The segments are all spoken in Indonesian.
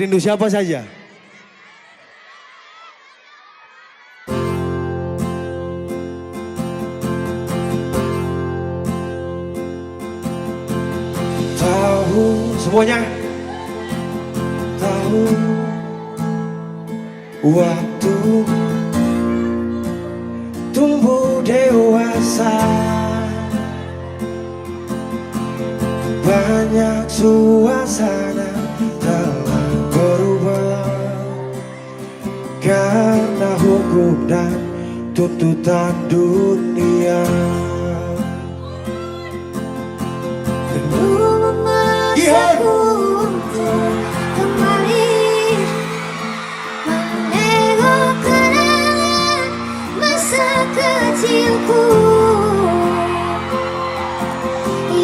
Rindu siapa saja? Tahu semuanya. Tahu waktu tumbuh dewasa, banyak suasana telah berubah karena hukum dan tuntutan dunia. Rindu memaksaku untuk kembali menengok kenangan masa kecilku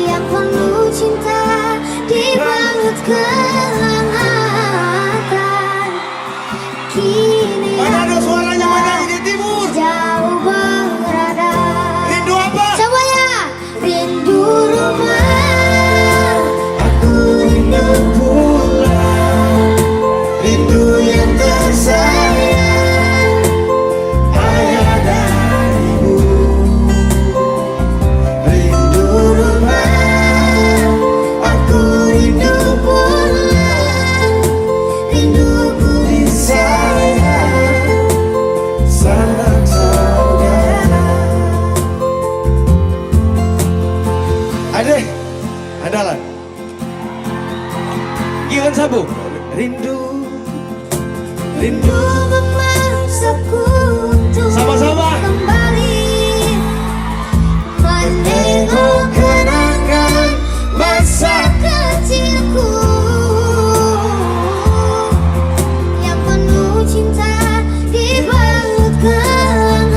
yang penuh cinta dibalut kehangatan. Kini mana ada suaranya, mana ini timur? jauh berada. Rindu apa? Semuanya rindu rumah. Aku rindu pulang, rindu yang tersayang, ayah dan ibu. Rindu rumah, aku rindu pulang, rinduku disayang, sanak saudara. Adek, andalan. Gion Sabu, rindu, rindu. Memaksaku untuk Sama-sama. kembali menengok kenangan masa kecilku yang penuh cinta dibalut kehangatan.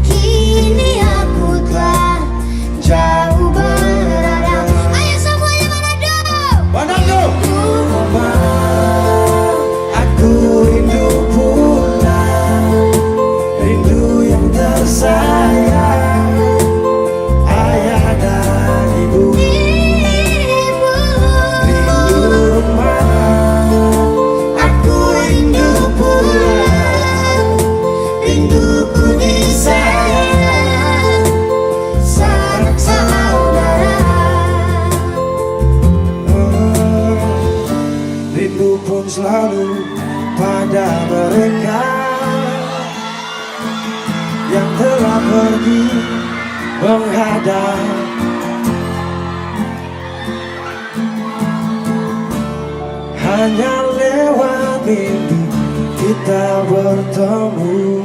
Kini aku telah jauh berada. Ayo semuanya Manado. Manado. Aku rindu pulang, rindu yang tersayang, ayah dan ibu. Rindu rumah, aku rindu pulang, rinduku disayang, sanak saudara. Rindu pun selalu pada mereka yang telah pergi menghadap. Hanya lewat mimpi kita bertemu.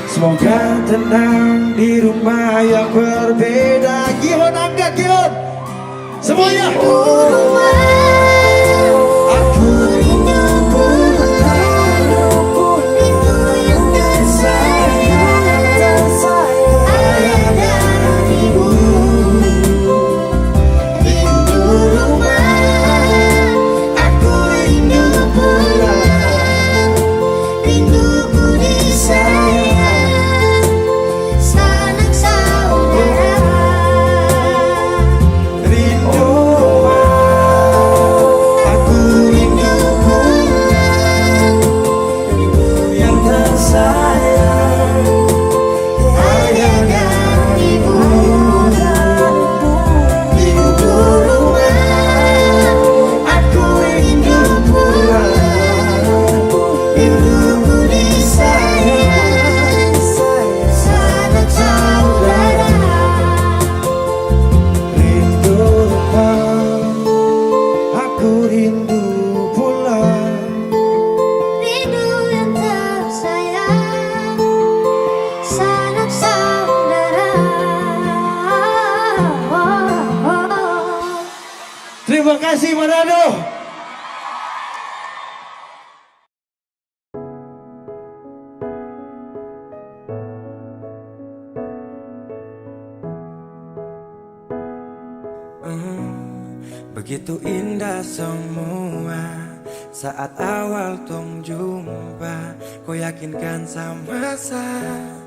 Semoga tenang di rumah yang berbeda. Gion angkat Gion. Semuanya. Aku rindu pulang, Rindu yang tersayang, ayah dan ibu. Rindu rumah, aku rindu pulang, rinduku disayang, sanak saudara. rindu. Aku rindu pulang, rindu yang tersayang, ayah dan ibu. Rindu rumah, aku rindu pulang, rinduku disayang, sanak saudara. Rindu rumah, aku rindu pulang. Rindu yang tersayang, sanak saudara. Terima kasih Manado. Begitu indah semua saat awal tong jumpa. Kau yakinkan sama saya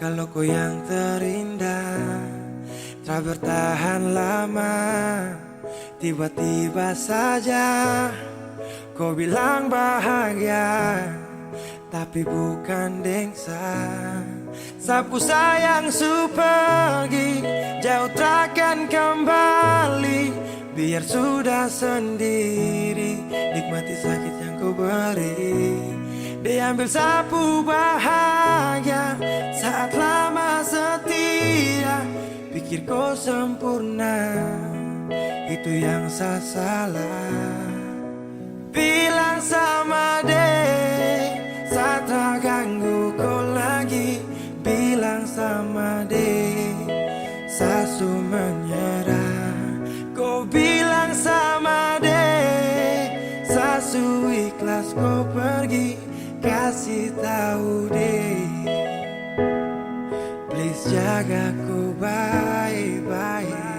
kalau kau yang terindah. Tak bertahan lama Tiba-tiba saja kau bilang bahagia, tapi bukan dengsa. Sapu sayang su pergi, jauh takkan kembali. Biar sudah sendiri, nikmati sakit yang kau beri. Diambil sapu bahagia saat lama setia. Pikir kau sempurna, itu yang saya salah. Bilang sama dek, saat tak ganggu kau lagi. Bilang sama dek, sasu menyerah. Kau bilang sama dek, sasu ikhlas kau pergi. Kasih tahu dek, please jaga ku baik-baik.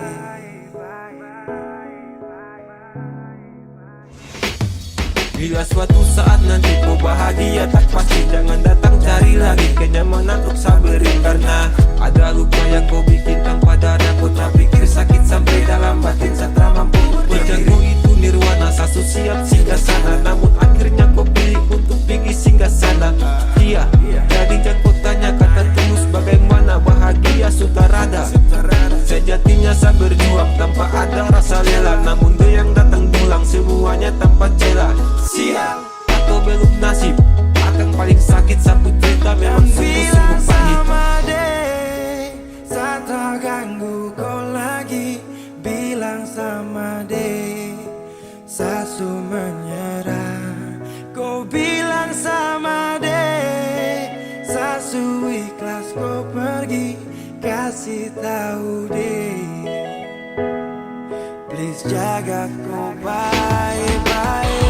Bila suatu saat nanti kau bahagia tak pasti, jangan datang cari lagi kenyamanan untuk sabarin. Karena ada luka yang kau bikin tanpa dana. Kau tak pikir sakit sampai dalam batin saat tak mampu berdiri. Itu nirwana, sasu siap singgah sana. Namun akhirnya kau pilih untuk pergi singgah sana. Iya, jadi jangan kau tanya kata tulus bagaimana bahagia sutarada. Sejatinya saya berjuang tanpa ada rasa rela. Namun dia yang datang pulang semuanya tanpa celah. Sial atau belum nasib, akan paling sakit sapu cerita memang sungguh-sungguh pahit. Sama dek, saat tak ganggu kau lagi. Bilang sama dek, sasu menyerah. Kau bilang sama dek, sasu ikhlas kau pergi. Kasih tahu dek, please jaga kau baik-baik.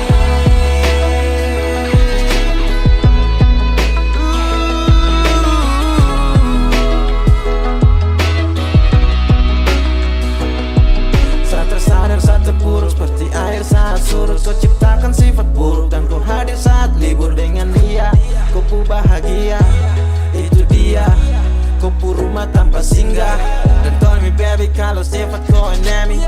Terpuruk seperti air saat surut. Kau ciptakan sifat buruk dan kau hadir saat libur dengan dia. Kau pu bahagia, itu dia. Kau pu rumah tanpa singgah. Dan tell me baby kalau sifat kau enemy.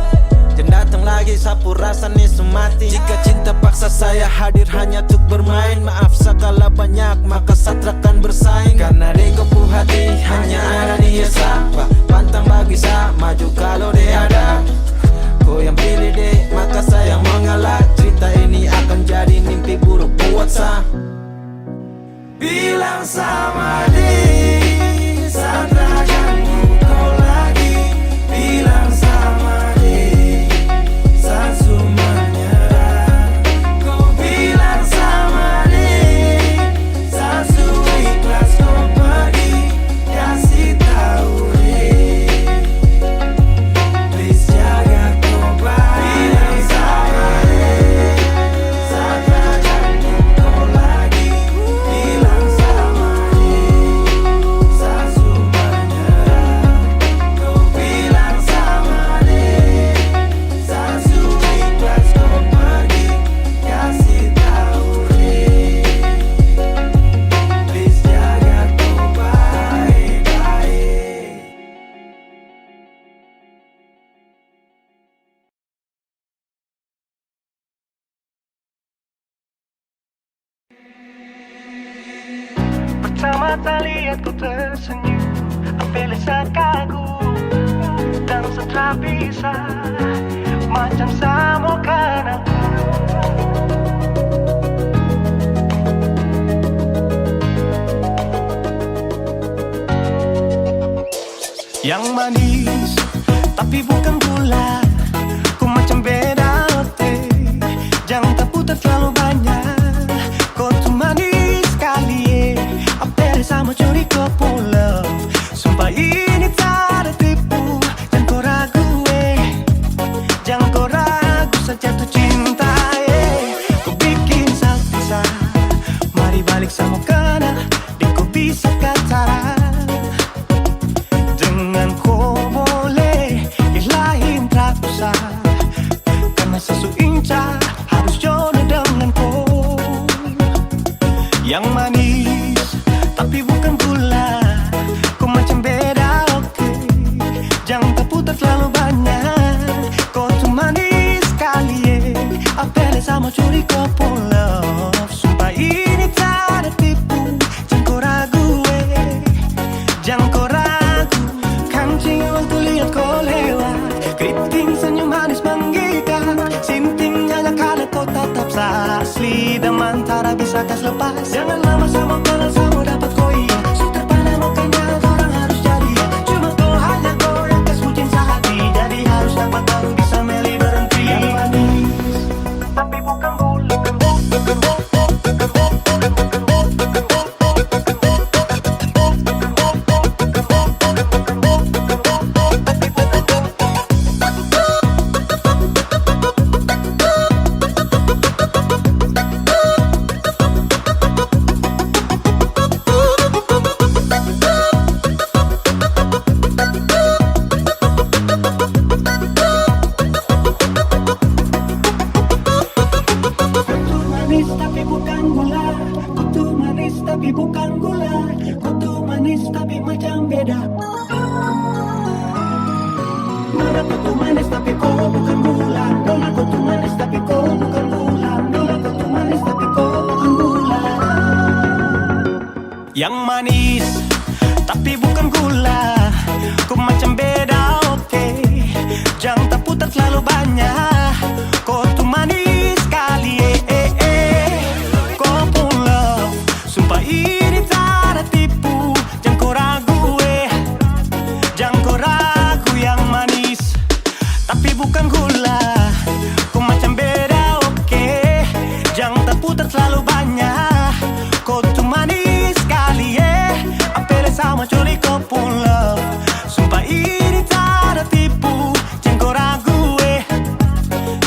Dan datang lagi sapu rasa nih semati. Jika cinta paksa saya hadir hanya untuk bermain. Maaf sekala banyak maka satrakan bersaing. Karena di kau pu hati hanya ada dia sapa. Pantang bagi saya maju kalau dia ada. Kau yang pilih deh, maka saya mengalah. Cerita ini akan jadi mimpi buruk buat saya. Bilang sama deh, saat tak ganggu kau lagi. Bilang sama deh, sasu menyerah. Kau bilang sama deh, sasu ikhlas kau pergi. Kasih tahu deh, please jaga kau baik. Bilang sama deh, saat tak ganggu kau lagi. Bilang sama deh, sasu menyerah. Kau bilang sama deh, sasu ikhlas kau pergi. Kasih tahu deh, please jaga kau baik-baik. Pertama kali aku tersenyum, ambil saat kagum dan setelah bisa macam samukan aku. Yang manis tapi bukan gula, ku macam beda teh. Jangan tak putar terlalu banyak, kau tuh manis sekali. Apel sama curi kau pulau. Sumpah ini tak ada tipu. Jangan kau ragu jangan kau ragu saja tuh cinta kau bikin salsa. Mari balik sama kena, di kau bisa kata. Dengan kau boleh ilahin terakhir. sama curi kopo love. Sumpah ini tak ada tipu. Jangan kau ragu jangan kau ragu. Kancing waktu lihat kau lewat, keriting senyum manis menggigit, sinting nyanyi kalau kau tetap asli. Dan mantara bisa kas lepas. Jangan lama sama kenal sama dapat kau iya. Sudah pandai makanya orang harus jadi ya. Cuma kau hanya kau yang kas bucin sehati. Jadi harus dapat baru bisa meli berhenti. Yang manis tapi bukan gula. Tapi bukan gula, kutu manis tapi macam beda. Nona kutu manis tapi kau bukan gula. Nona kutu manis tapi kau bukan gula. Nona kutu manis tapi kau bukan gula. Yang manis tapi bukan gula. Kau macam beda, oke. Jangan tak putar terlalu banyak. Kau tuh manis sekali, kau pun love. Sumpah ini tak ada tipu. Jangan kau ragu, jangan kau ragu. Yang manis tapi bukan gula. Kau macam beda, oke. Jangan tak putar terlalu banyak. Kau tuh manis sekali, apel sama curi kau pun love. Sumpah ini tak ada tipu. Jangan kau ragu,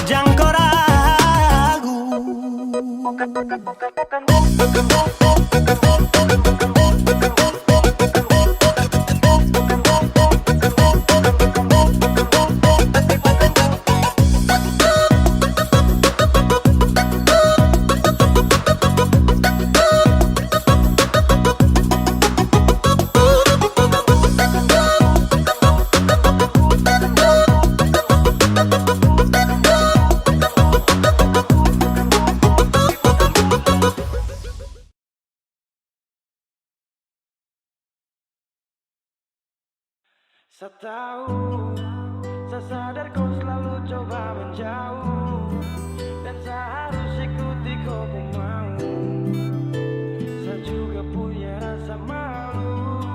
jangan kau ragu. Saya tahu, saya sadar kau selalu coba menjauh, dan saya harus ikuti kau pun mau. Saya juga punya rasa malu.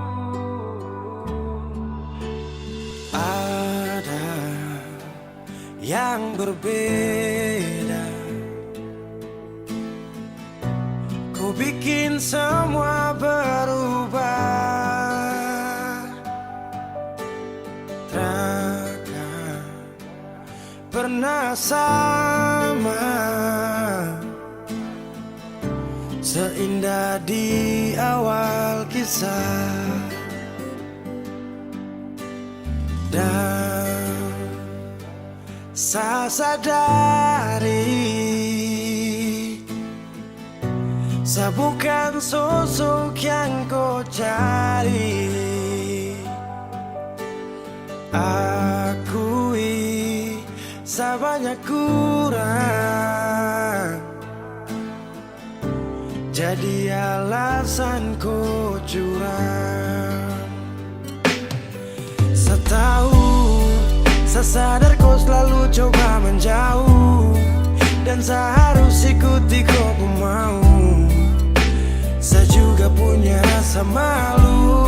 Ada yang berbeda. Kau bikin semua berubah. Takkan pernah sama seindah di awal kisah. Dan saya sadari saya bukan sosok yang kau cari. Akui saya banyak kurang, jadi alasan kau curang. Saya tahu, saya sadar kau selalu coba menjauh, dan saya harus ikuti kau pun mau. Saya juga punya rasa malu.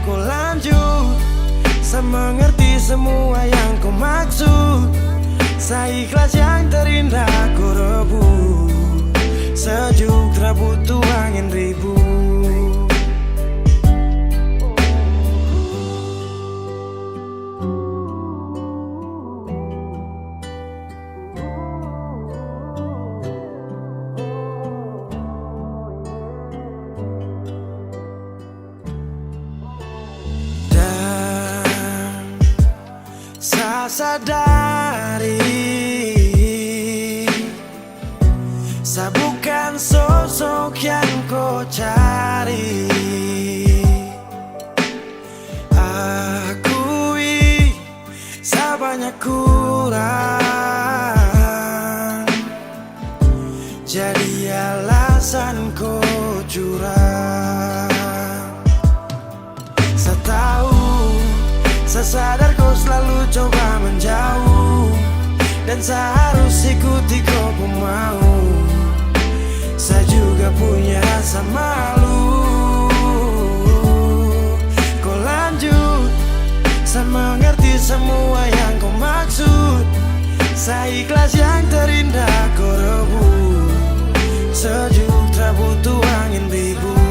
Kau lanjut, saya mengerti semua yang kau maksud. Saya ikhlas yang terindah kau rebut. Sejuk tak butuh angin ribut. Saya sadari saya bukan sosok yang kau cari. Akui saya banyak kurang, seharus ikuti kau mau. Saya juga punya rasa malu. Kau lanjut, saya mengerti semua yang kau maksud. Saya ikhlas yang terindah kau rebut. Sejuk tak butuh angin ribut.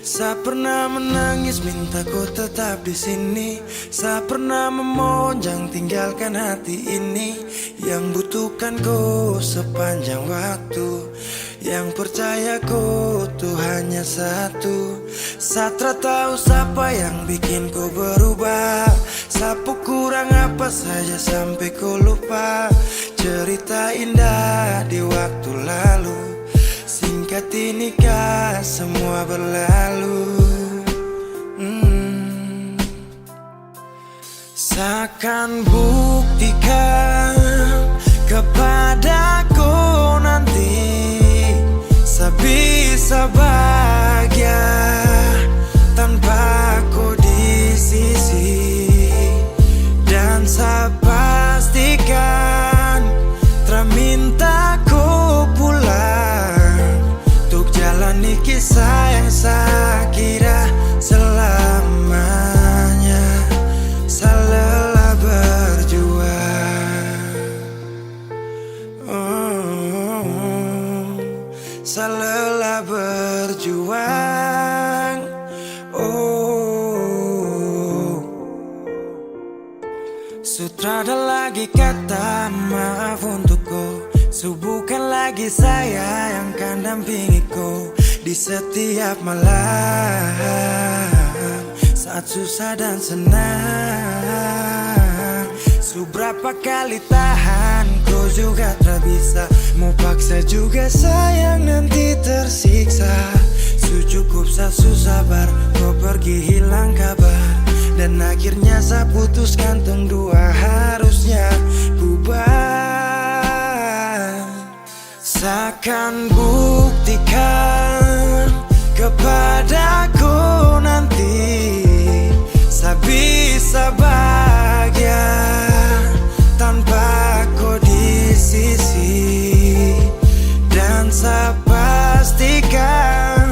Saya pernah menangis minta kau tetap di sini. Saya pernah memonjang tinggalkan hati ini. Yang butuhkan kau sepanjang waktu. Yang percaya kau tuh hanya satu. Saya tak tahu siapa yang bikin kau berubah. Sapu kurang apa saja sampai kau lupa. Cerita indah di waktu lalu. Singkat ini kah semua berlalu. Seakan buktikan kepadaku nanti saya bisa bahagia tanpa kau di sisi. Dan saya pastikan terminta kau pulang untuk jalani kisah yang saya kira selamanya. Saya lelah berjuang, saya lelah berjuang. Sutrada lagi kata maaf untukku. Bukan lagi saya yang kan dampingi kau di setiap malam saat susah dan senang. Seberapa kali tahan kau juga tak bisa. Mau paksa juga sayang nanti tersiksa. Cukup saya susah sabar kau pergi hilang kabar. Dan akhirnya saya putuskan tong dua harusnya bubar. Seakan buktikan kepadaku nanti saya bisa bahagia tanpa kau di sisi. Dan saya pastikan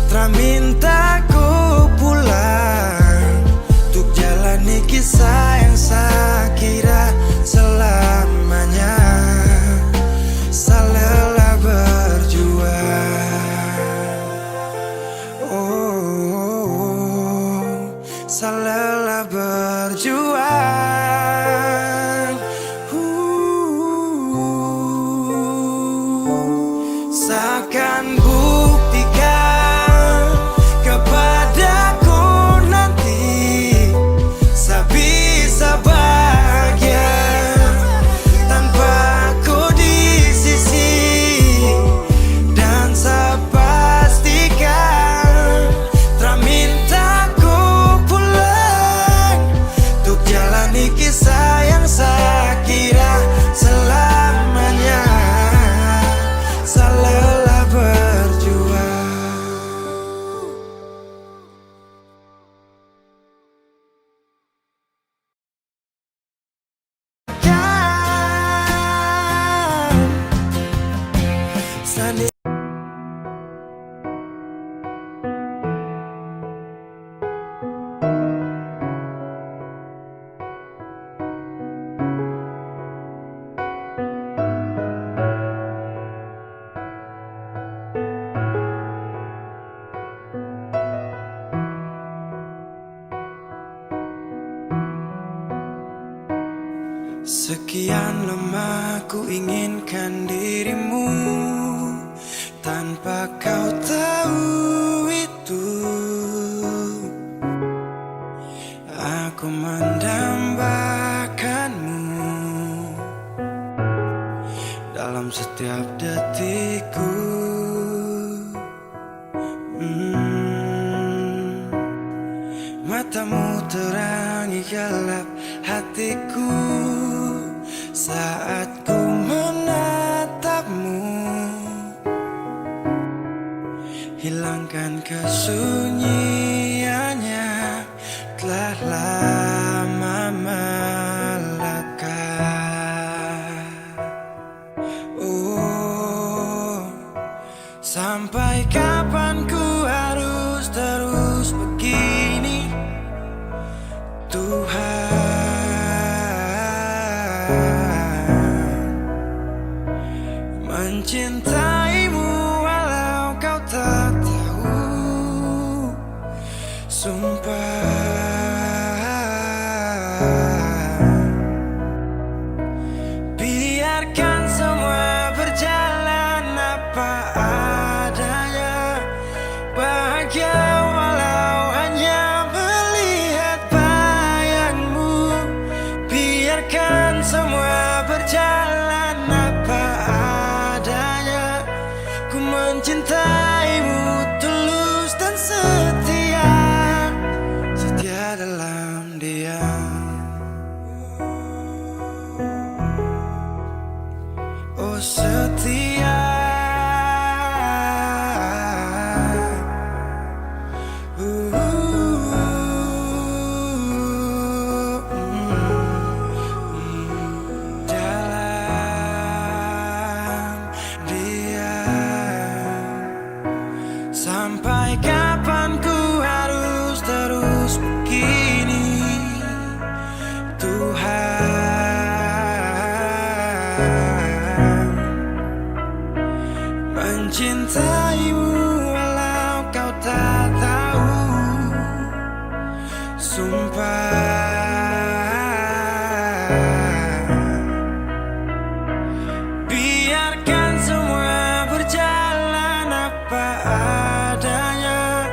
terminta kau pulang untuk jalani kisah yang saya kira selamanya. Saya lelah berjuang, saya lelah berjuang. Seakan buktikan kepadaku nanti saya bisa bahagia tanpa kau di sisi. Dan saya pastikan terminta kau pulang untuk jalani kisah yang saya kira selamanya. Saya lelah berjuang. Sani Sekian lama ku inginkan dirimu, tanpa kau tahu itu. Aku mendambakanmu dalam setiap detikku. Matamu terangi gelap hatiku saat ku menatapmu. Hilangkan kesunyiannya, telah lama melekat. Oh, sampai kapan ku harus terus begini, Tuhan? Mencintaimu walau kau tak tahu, sumpah. Biarkan semua berjalan apa adanya, bahagia walau hanya melihat bayangmu. Biarkan semua berjalan apa adanya, ku mencintaimu tulus dan setia, setia dalam diam. Oh setia, dalam diam. Sampai kapan ku harus terus begini, Tuhan? Mencintaimu walau kau tak tahu, sumpah. Biarkan semua berjalan apa adanya,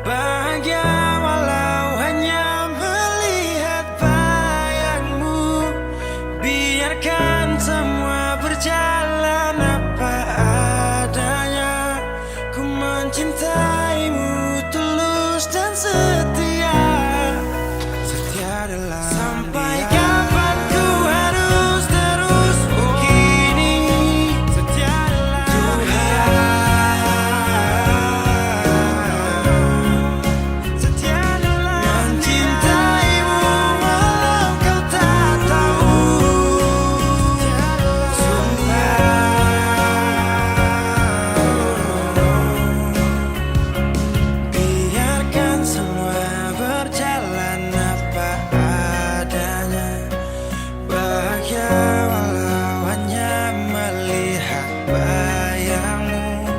bahagia walau hanya melihat bayangmu. Biarkan semua berjalan apa adanya, ku mencintaimu tulus dan setia, setia dalam sampai kapan ku harus terus begini, setia dalam Tuhan. Setia dalam mencintaimu walau kau tak tahu, biarkan semua berjalan apa adanya, bahagia walau hanya melihat bayangmu.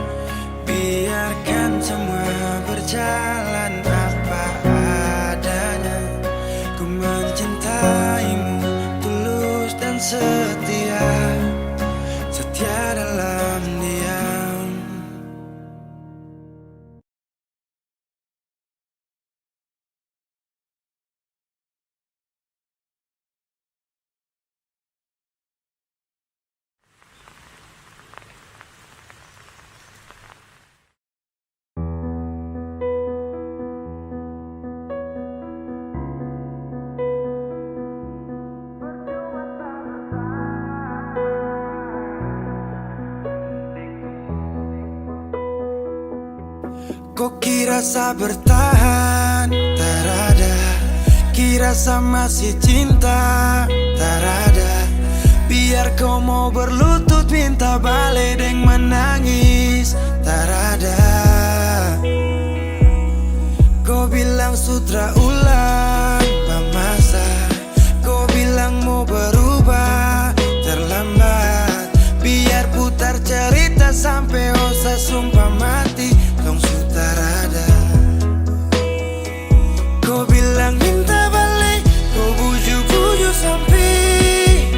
Biarkan semua berjalan apa adanya, ku mencintaimu tulus dan setia, setia dalam diam. Kok kira sa bertahan, tak ada. Kira sa masih cinta, tak ada. Biar kau mau berlutut minta balik deng menangis, tak ada. Kau bilang sutra ulang masa, kau bilang mau berubah terlambat. Biar putar cerita sampai osa sumpah mati, dong sutar ada. Kau bilang minta balik, kau buju-buju sampai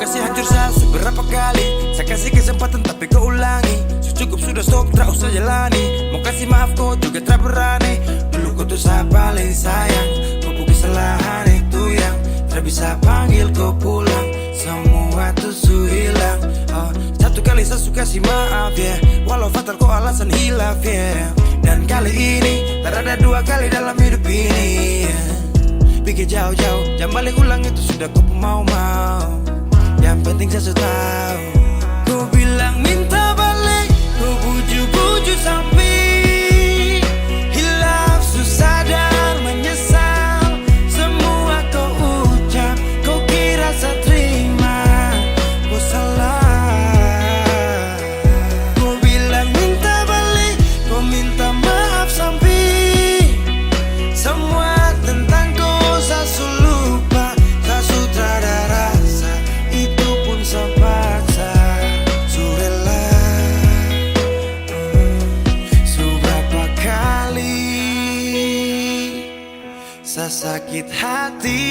kasih hancur seberapa kali. Saya kasih kesempatan tapi kau ulangi. Cukup sudah stop, tak usah jalani. Mau kasih maaf kau juga tak berani. Dulu kau tuh saya paling sayang. Kau bukan kesalahan itu yang tak bisa panggil kau pulang. Semua tuh su hilang. Satu kali saya suka kasih maaf ya, walau fatal kau alasan hilaf ya. Dan kali ini tak ada dua kali dalam hidup ini ya. Pikir jauh-jauh, jangan balik ulang itu sudah kau mau-mau. Yang penting saya sudah tahu. Kau bilang minta balik, kau bujuk-bujuk sampai hilaf, susah dan menyesal. Semua kau ucap, kau kira saya terima, kau salah. Kau bilang minta balik, kau minta maaf sampai semua tentang kau saya lupa. Tak sudah ada rasa, itu pun saya paksa. Surela seberapa kali saya sakit hati.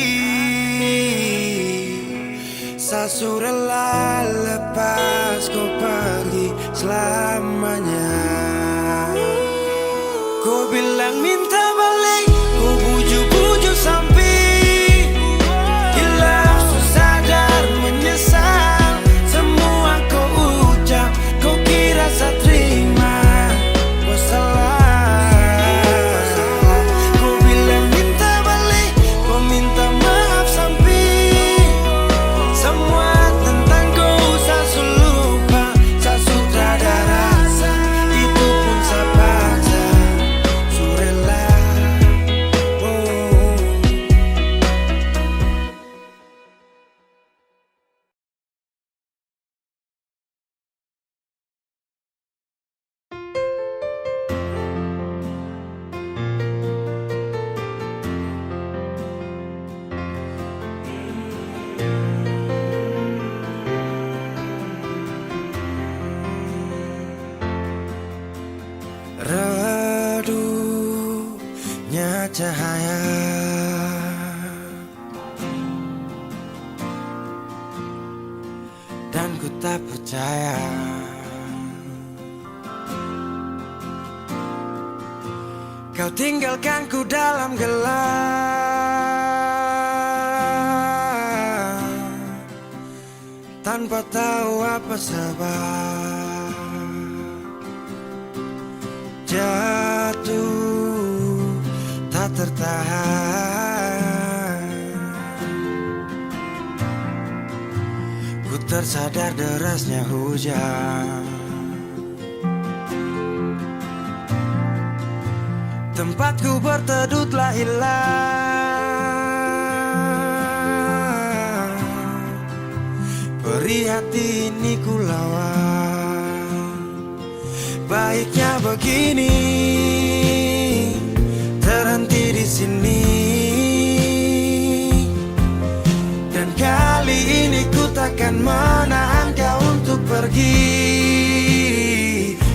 Saya surela lepas kau pergi selamanya. Kau bilang minta balik, kau bujuk-bujuk sampai hilaf, susah dan menyesal. Semua kau ucap, kau kira saya terima, kau salah. Kau bilang minta balik, kau minta maaf sampai semua tentang kau saya lupa. Saya sudah ada rasa, itu pun saya paksa. Surela redupnya cahaya dan ku tak percaya. Kau tinggalkan ku dalam gelap tanpa tahu apa sebab. Jatuh tak tertahan, ku tersadar derasnya hujan. Tempatku berteduh telah hilang, perih hati ini ku lawan. Baiknya begini, terhenti di sini. Dan kali ini ku takkan menahan kau untuk pergi.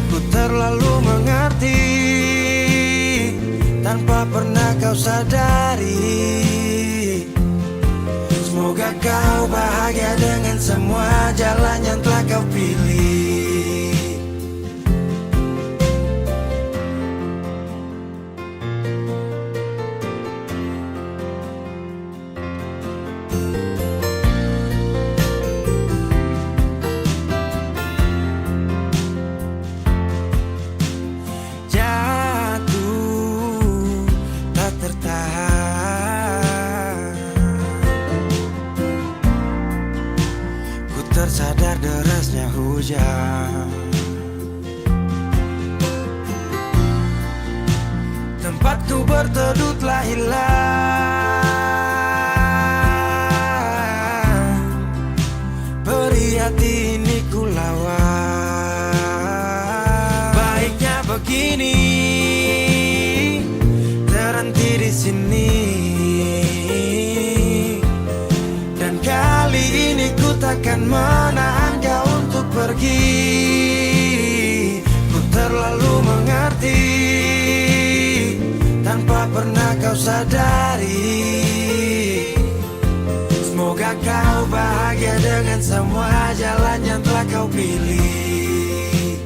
Ku terlalu mengerti tanpa pernah kau sadari. Semoga kau bahagia dengan semua jalan yang telah kau pilih. Tersadar derasnya hujan. Tempatku berteduh telah hilang, perih hati ini ku lawan. Baiknya begini, terhenti di sini. Dan kali ini ku takkan menahan kau untuk pergi. Ku terlalu mengerti tanpa pernah kau sadari. Semoga kau bahagia bahagia dengan semua jalan yang telah kau pilih.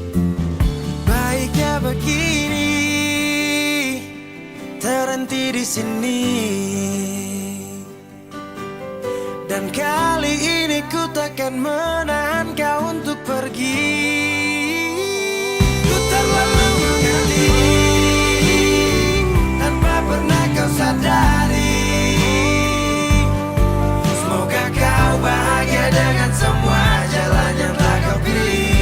Baiknya begini, terhenti di sini. Dan kali ini ku takkan menahan kau untuk pergi. Ku terlalu mengerti tanpa pernah kau sadari. Semoga kau bahagia dengan semua jalan yang telah kau pilih.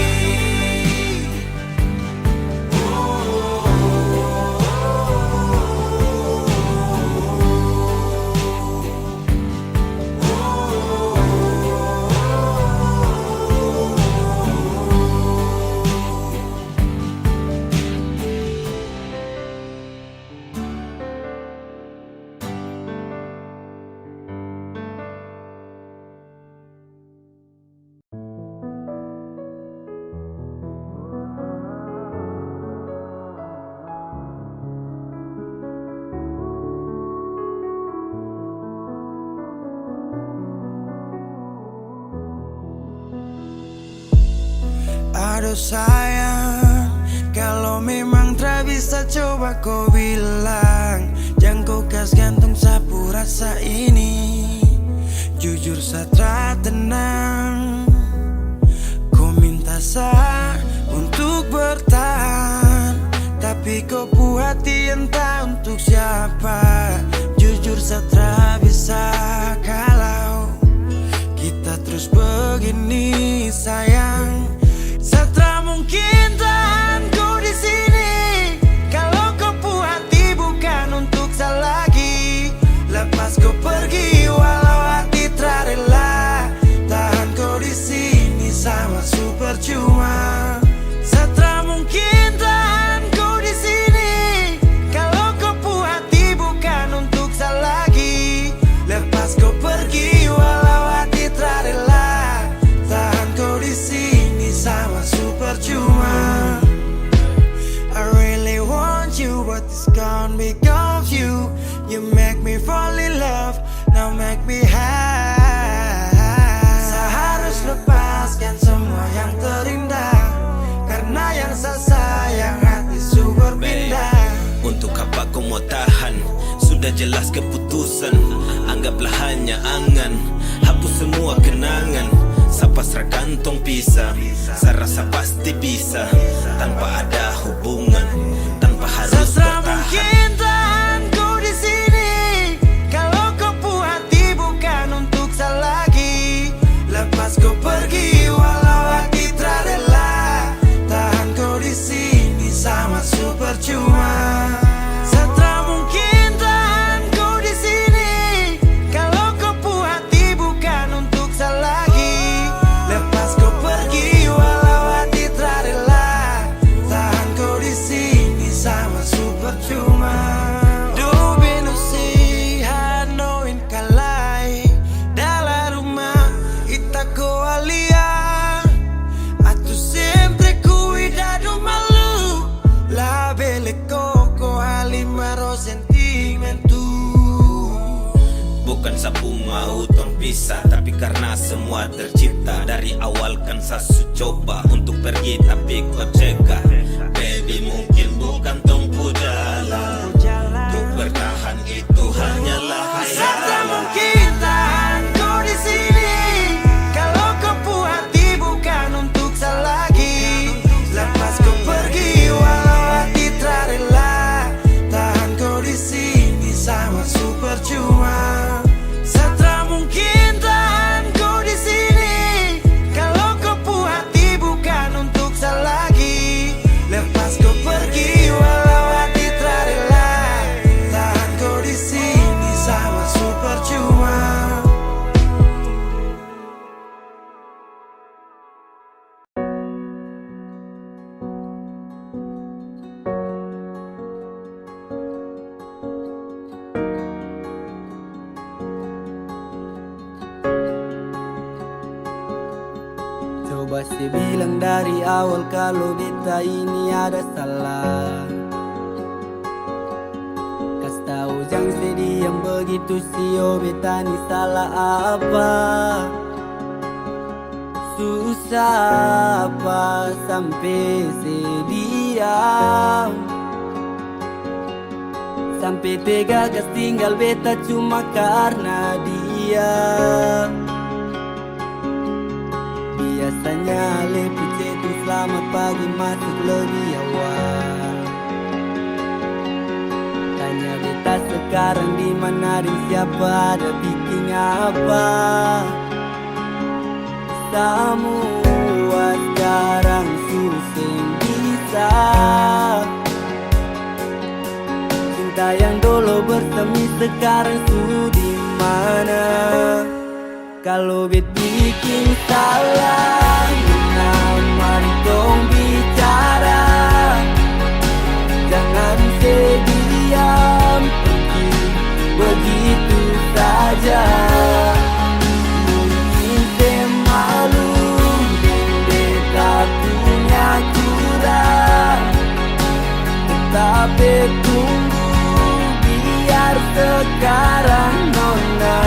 Aduh sayang, kalau memang tak bisa coba kau bilang. Jangan kau kas gantung sapu rasa ini. Jujur satra tenang, kau minta sah untuk bertahan. Tapi kau puas hati entah untuk siapa. Jujur satra bisa kalau kita terus begini sayang. Satra mungkin tahan ku di sini. Kalau kau puas hati bukan untuk saya lagi. Lepas kau pergi walau hati tak rela. Tahan kau di sini sama super cuma. Satra mungkin tahan ku di sini. Kalau kau puas hati bukan untuk saya lagi. Lepas kau pergi walau hati tak rela. Tahan kau di sini sama super cuma. I really want you, but it's gone because you. You make me fall in love, now make me high. Saya harus lepaskan semua yang terindah, karena yang saya sayang hati su berpindah. Untuk apa kau mau tahan? Sudah jelas keputusan. Anggaplah hanya angan, hapus semua kenangan. Sapasrah kantong pisah, saya rasa pasti bisa. Tanpa ada hubungan, tanpa harus Sastra bertahan. mungkin tahan ku di sini. Kalau kau puas hati bukan untuk saya lagi. Lepas kau pergi walau hati tak rela. Tahan kau di sini sama super cuma. Sastra mungkin tahan ku di sini. Kalau kau puas hati bukan untuk saya lagi. Lepas kau pergi walau hati tak rela. Tahan kau di sini sama super cuma. Dube no si hanoin kalai. Dalam rumah ita ko alia. Atu sempre cuidado malu. La belle coco alimaro sentimentu. Bukan sapu mau tong pisah, tapi karena semua tercipta. Dari awal kan sasu coba untuk pergi tapi kau cegah. Baby mungkin bukan tongku jalan. Untuk bertahan itu hanyalah Sastra hayalan. mungkin tahan kau di sini. Kalau kau puas hati bukan untuk saya lagi. Lepas kau pergi walau hati tak rela. Tahan kau di sini sama super cuma. Sastra mungkin tahan kau di sini. Kalau kau puas hati bukan untuk saya lagi. Lepas kau pergi walau hati tak rela. Tahan kau di sini sama super cuma. Coba sih bilang dari awal kalau beta ini ada salah. Kas tahu jangan sedih yang begitu sih, oh beta ini salah apa. Susah apa sampai sedia, sampai tega gas tinggal beta cuma karena dia. Biasanya lebih chatting selamat pagi masuk lebih awal. Tanya beta sekarang di mana dan siapa, ada bikin apa. Semua sekarang susah bisa. Cinta yang dulu bersemi sekarang sudah di mana? Kalau bet bikin salah, mari dong bicara. Jangan sediam pergi begitu saja. Mungkin semalu dan beta punya curang, tetapi tunggu biar sekarang nona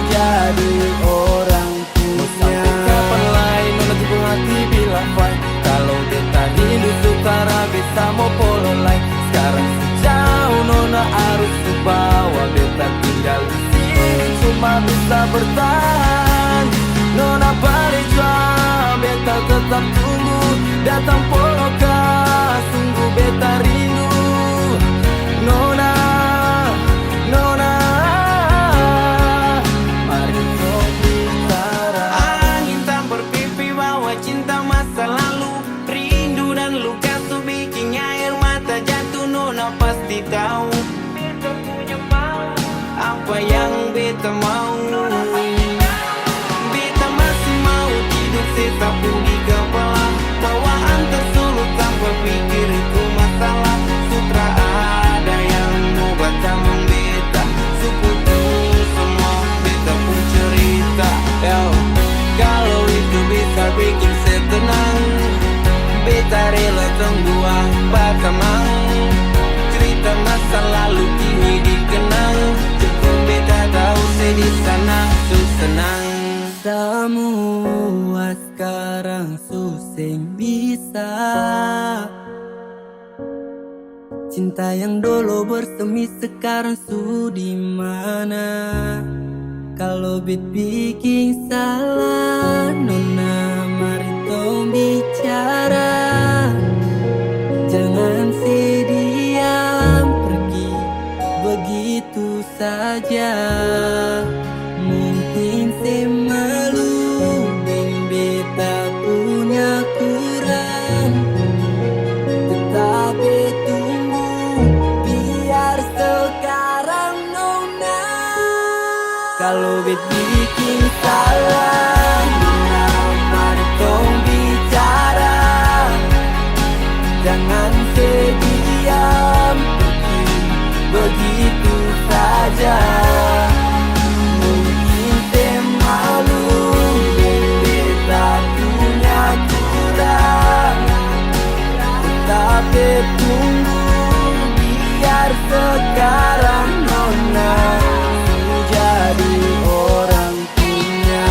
jadi orang punya. Sampai kapan lain nona jebol hati bila fine. Kalau beta rindu sukara beta mau polo lain. Sekarang sejauh nona harus bawa beta tinggal di sini cuma bisa bertahan. Nona balik jual beta tetap tunggu datang polo kah sungguh beta rindu. Nona, nona, mari dong bicara. Angin tak berpipi bawa cinta masa lalu. Rindu dan luka tuh bikin air mata jatuh. Nona pasti tahu beta punya mau apa yang beta mau. Beta masih mau tidur sesapu di kepala. Bawaan tersulut tanpa pikir itu masalah. Sutra ada yang mau baca membeta. Sukutu semua beta pun cerita. Yo, kalau itu bisa bikin saya tenang, beta rela tunggu batamang. Cerita masa lalu kini dikenang. Cukup beta tahu saya di sana tuh senang. Semua sekarang susah bisa. Cinta yang dulu bersemi sekarang sudah di mana? Kalau bet bikin salah, nona mari tong bicara. Jangan sediam pergi begitu saja. Mungkin semalu dan beta punya kurang, tetapi tunggu biar sekarang nona. Kalau bet bikin salah, nona mari tong bicara. Jangan sediam pergi begitu saja. Mungkin semalu dan beta punya kurang, tetapi tunggu biar sekarang nona jadi orang punya.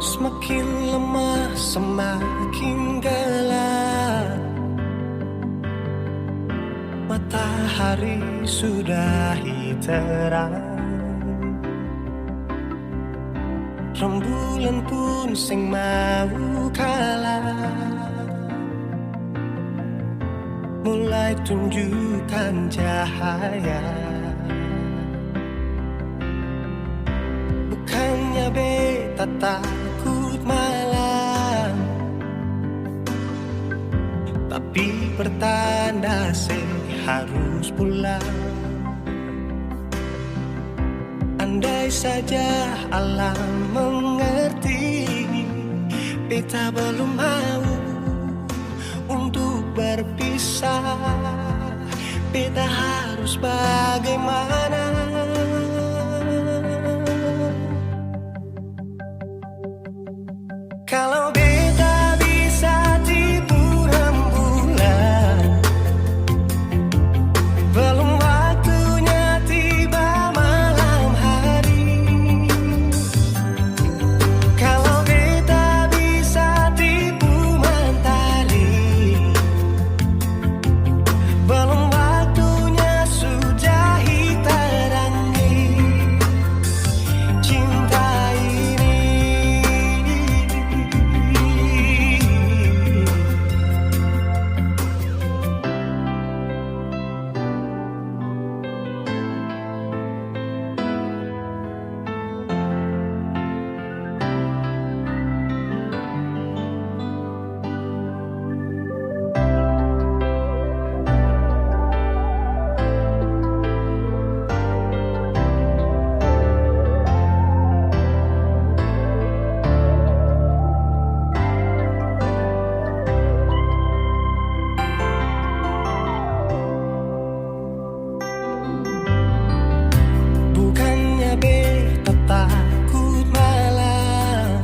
Semakin lemah semakin gelap. hari sudah terang, rembulan pun sing mau kalah, mulai tunjukkan cahaya. Bukannya beta takut malam, tapi pertanda harus pulang. Andai saja alam mengerti, beta belum mau untuk berpisah. Beta harus bagaimana? Kalau beta bisa tipu rembulan, belum waktunya tiba malam hari. Kalau beta bisa tipu mentari, belum waktunya sudahi terangi cinta ini. Bukannya beta takut malam,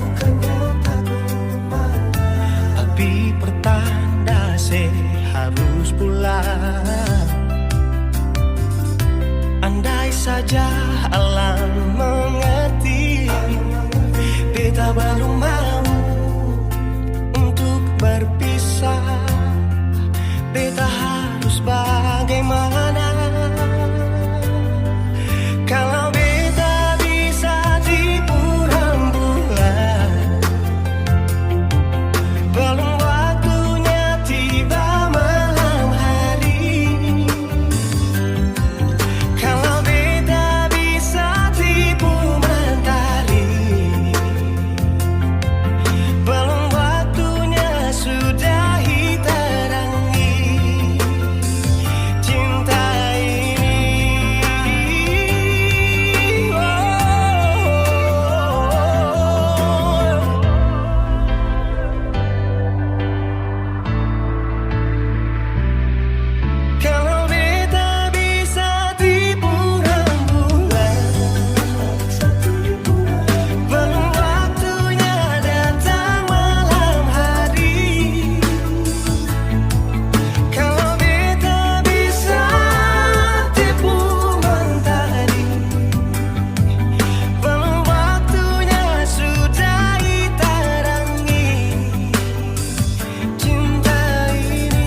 tapi pertanda harus pulang. Andai saja alam mengerti, beta belum mau untuk berpisah. Beta harus bagaimana? Kalau beta bisa tipu rembulan, belum waktunya tiba malam hari. Kalau beta bisa tipu mentari, belum waktunya sudahi terangi cinta ini. Kalau beta bisa tipu rembulan, belum waktunya datang malam hari. Kalau beta bisa tipu mentari, belum waktunya sudahi terangi cinta ini.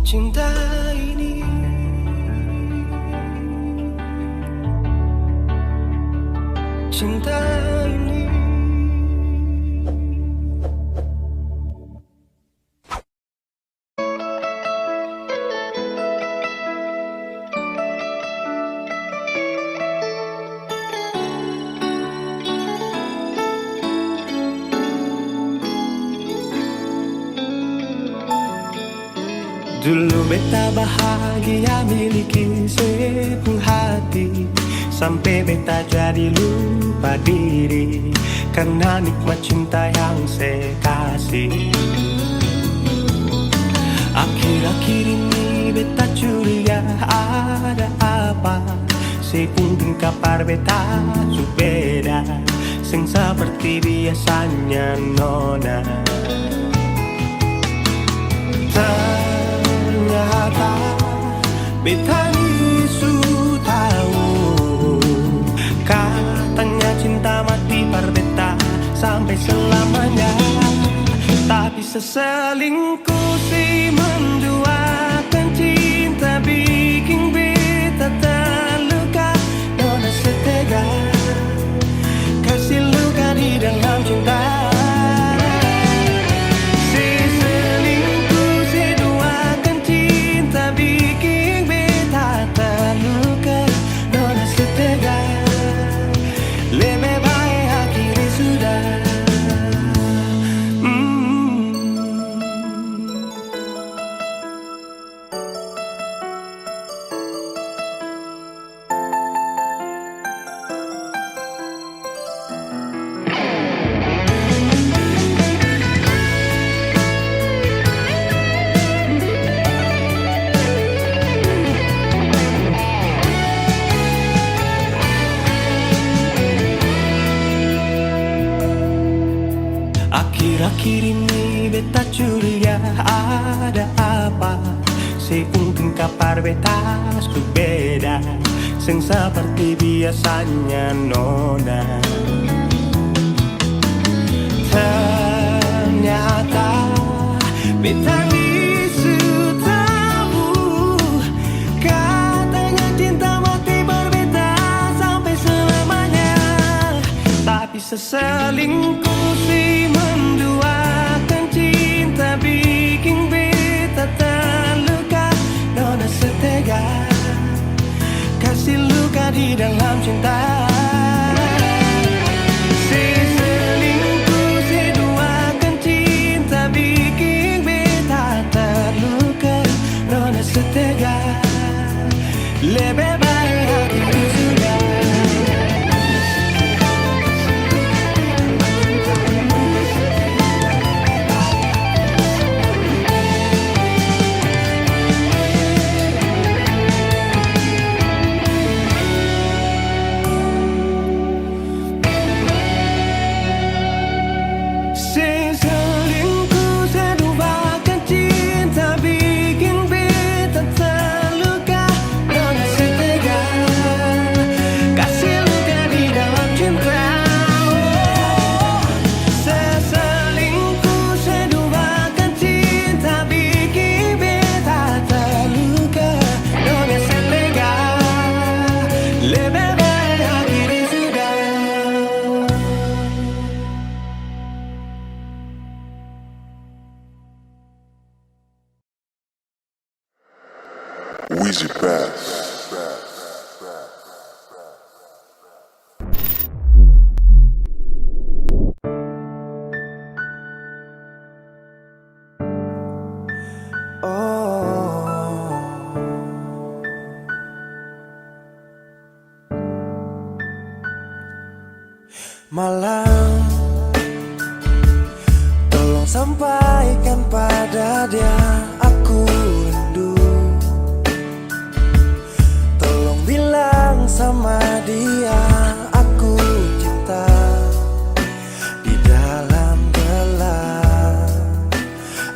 Cinta ini, cinta ini. Dulu beta bahagia miliki sepenuh hati, sampai beta jadi lupa diri karena nikmat cinta yang saya kasih. Akhir-akhir ini beta curiga ada apa, sepungkin kapar beta su beda, sing seperti biasanya nona. Ternyata beta ni su tahu seselingkuh si menduakan cinta bikin beta terluka. Nona setega kasih luka di dalam cinta. Si selingkuh si duakan cinta bikin beta terluka. Nona setega lebih baik akhiri sudah. Akhir-akhir ini beta curiga ada apa. Seuntung kapar beta beda, seng seperti biasanya nona. Ternyata beta bisu tahu, katanya cinta mati berbeda sampai selamanya. Tapi seselingkuh si menduakan cinta bikin beta terluka. Nona setega kasih luka di dalam cinta. Si selingkuh si duakan cinta bikin beta terluka. Nona setega lebih baik akhiri sudah. Weezy Bass. Malam, tolong sampaikan pada dia aku rindu. Tolong bilang sama dia aku cinta. Di dalam gelap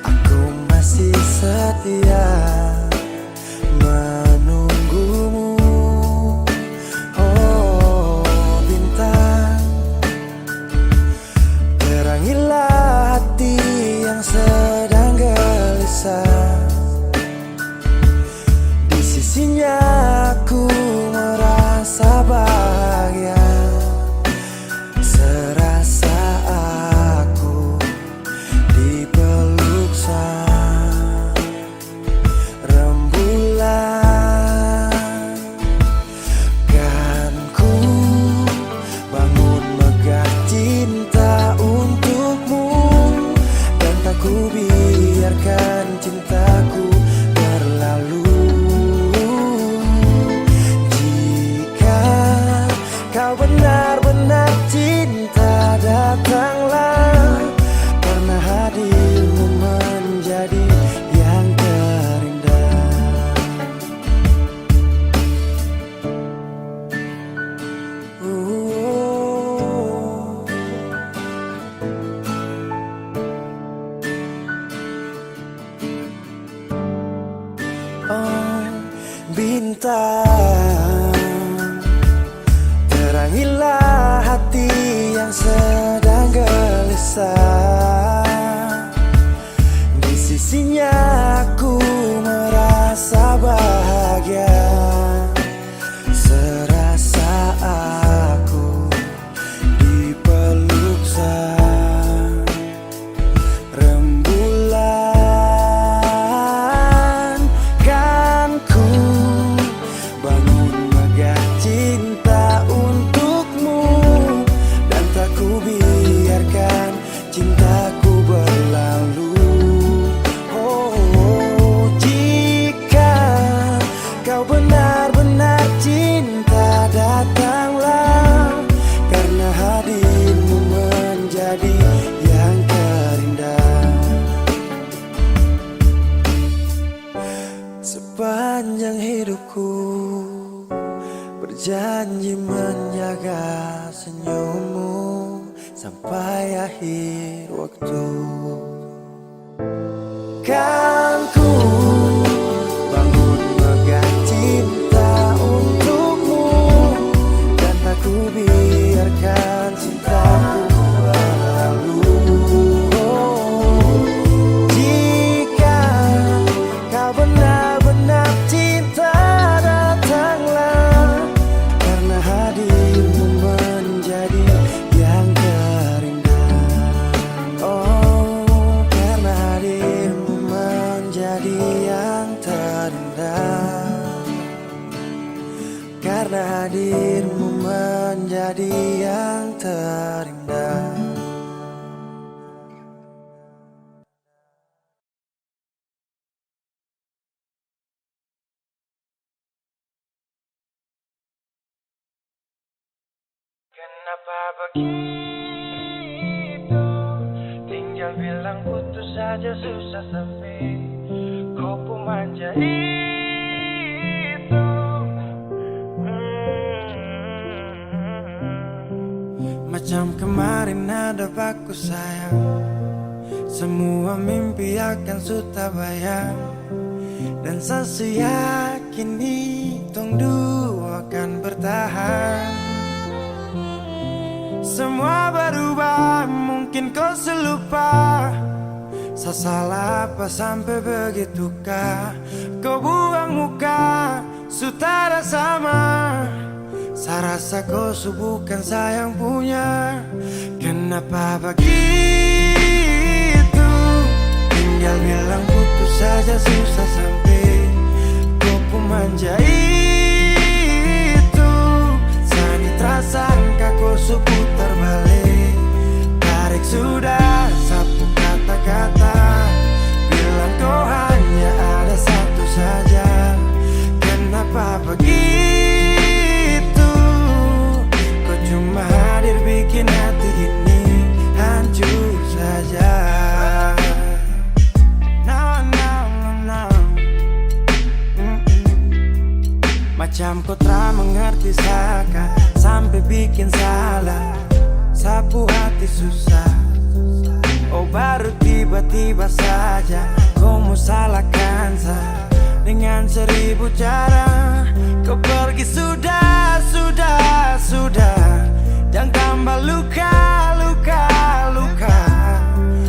aku masih setia menunggumu. Oh bintang, terangilah hati yang sedang gelisah. Di sisinya aku merasa bahagia, serasa aku dipeluk sang rembulan. Kan ku bangun megah cinta untukmu, dan tak ku biarkan cintaku berlalu. Jika kau benar-benar cinta, datanglah, karena hadirmu menjadi yang terindah. Oh bintang, terangilah hati yang sedang gelisah. isinya aku merasa bahagia, serasa aku dipeluk sang rembulan. Kan ku bangun megah cinta untukmu, dan tak ku biarkan cintaku berlalu. Oh, jika kau benar-benar cinta, datanglah, karena hadirmu menjadi yang terindah. Sepanjang hidupku berjanji menjaga senyummu sampai akhir waktu. Kan ku bangun megah cinta untukmu, dan tak ku biarkan cintaku berlalu. Oh, jika kau benar-benar cinta, datanglah, karena hadirmu menjadi yang terindah. Oh, karena hadirmu menjadi yang terindah, karena hadirmu menjadi yang terindah. Kenapa begitu? Tinggal bilang putus saja susah sampai kau pun manja itu. Macam kemarin ada baku sayang, semua mimpi akan suta bayang, dan saya yakin tong dua akan bertahan. Semua berubah, mungkin kau selupa. Saya salah apa sampai begitukah? Kau buang muka, sutara sama. Saya rasa kau bukan sayang punya. Kenapa begitu? Tinggal bilang putus saja susah sampai kau pun manja itu. Sani terasangka kau putar balik, tarik sudah sapu kata-kata, bilang kau hanya ada satu saja. Kenapa begitu? Kau cuma hadir bikin hati ini hancur saja. Macam kau tak mengerti saka, sampai bikin salah, sapu hati susah. Oh, baru tiba-tiba saja kau mau salahkan saya dengan 1000 cara. Kau pergi sudah, jangan tambah luka.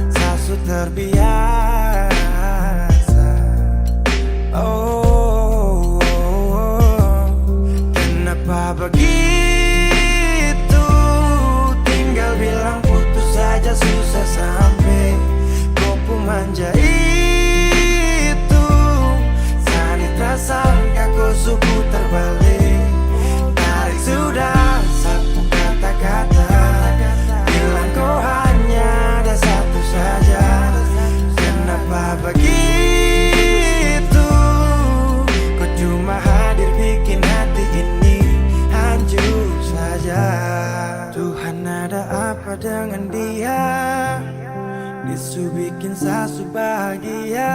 Saya sudah terbiasa. Oh, kenapa begitu? Tinggal bilang putus saja susah sampai kau pun manja itu. Sani terasangka kau putar balik, tarik sudah sapu kata-kata, bilang kau hanya ada satu saja. Kenapa begitu? Kau cuma hadir bikin hati ini hancur saja. Tuhan, ada apa dengan dia? Disu bikin sasu bahagia,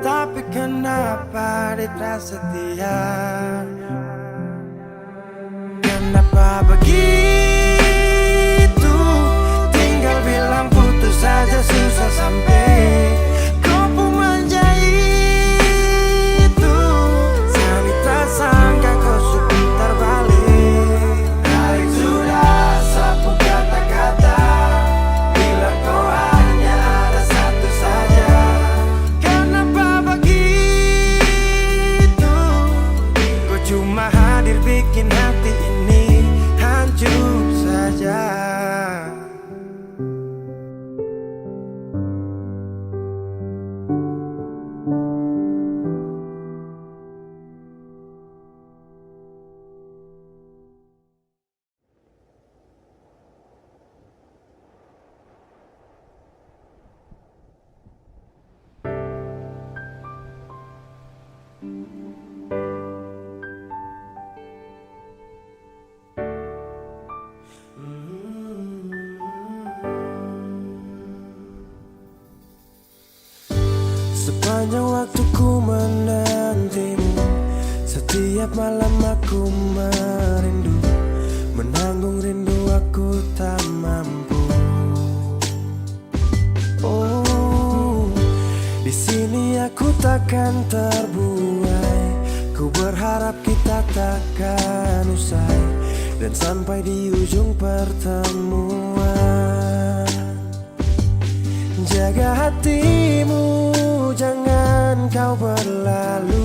tapi kenapa dia tak setia? Kenapa begitu? Tinggal bilang putus saja susah sampai kau pun manja itu. Sani tak sangka kau putar balik, tarik sudah sapu kata-kata, bilang kau hanya ada satu saja. Setiap malam aku merindu, menanggung rindu aku tak mampu. Oh, di sini aku takkan terbuai. Ku berharap kita takkan usai dan sampai di ujung pertemuan. Jaga hatimu, jangan kau berlalu,